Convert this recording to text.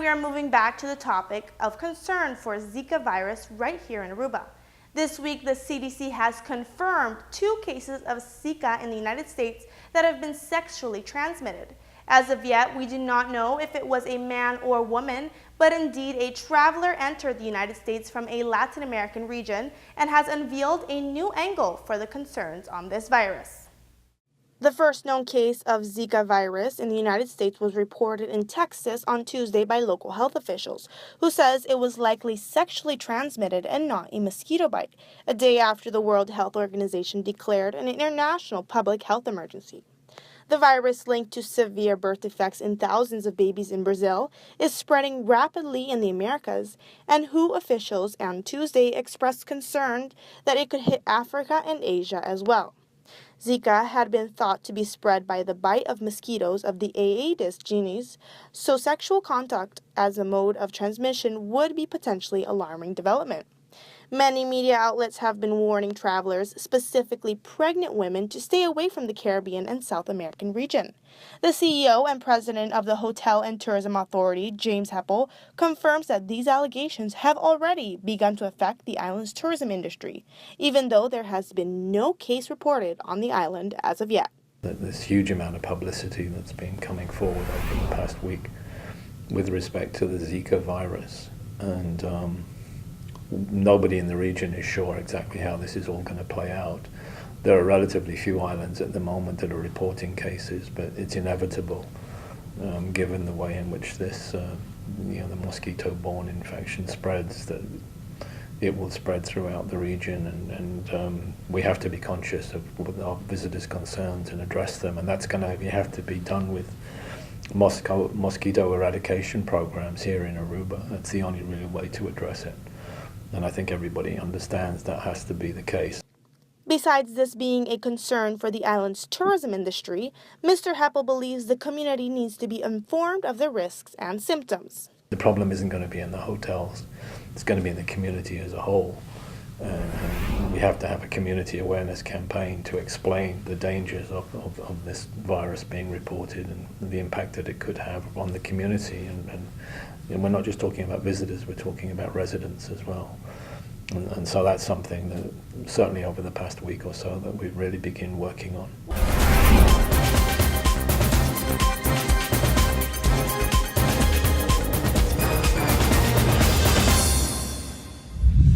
we are moving back to the topic of concern for Zika virus right here in Aruba. This week, the CDC has confirmed 2 cases of Zika in the United States that have been sexually transmitted. As of yet, we do not know if it was a man or woman, but indeed a traveler entered the United States from a Latin American region and has unveiled a new angle for the concerns on this virus. The first known case of Zika virus in the United States was reported in Texas on Tuesday by local health officials, who says it was likely sexually transmitted and not a mosquito bite, a day after the World Health Organization declared an international public health emergency. The virus, linked to severe birth defects in thousands of babies in Brazil, is spreading rapidly in the Americas, and WHO officials on Tuesday expressed concern that it could hit Africa and Asia as well. Zika had been thought to be spread by the bite of mosquitoes of the Aedes genus, so sexual contact as a mode of transmission would be potentially alarming development. Many media outlets have been warning travelers, specifically pregnant women, to stay away from the Caribbean and South American region. The CEO and president of the Hotel and Tourism Authority, James Heppel, confirms that these allegations have already begun to affect the island's tourism industry, even though there has been no case reported on the island as of yet. This huge amount of publicity that's been coming forward over the past week with respect to the Zika virus, and nobody in the region is sure exactly how this is all going to play out. There are relatively few islands at the moment that are reporting cases, but it's inevitable, given the way in which this, the mosquito-borne infection spreads, that it will spread throughout the region, and we have to be conscious of our visitors' concerns and address them, and that's going to have to be done with mosquito eradication programs here in Aruba. That's the only real way to address it. And I think everybody understands that has to be the case. Besides this being a concern for the island's tourism industry, Mr. Heppel believes the community needs to be informed of the risks and symptoms. The problem isn't going to be in the hotels. It's going to be in the community as a whole. And we have to have a community awareness campaign to explain the dangers of this virus being reported and the impact that it could have on the community. And we're not just talking about visitors, we're talking about residents as well. And so that's something that certainly over the past week or so that we've really begun working on.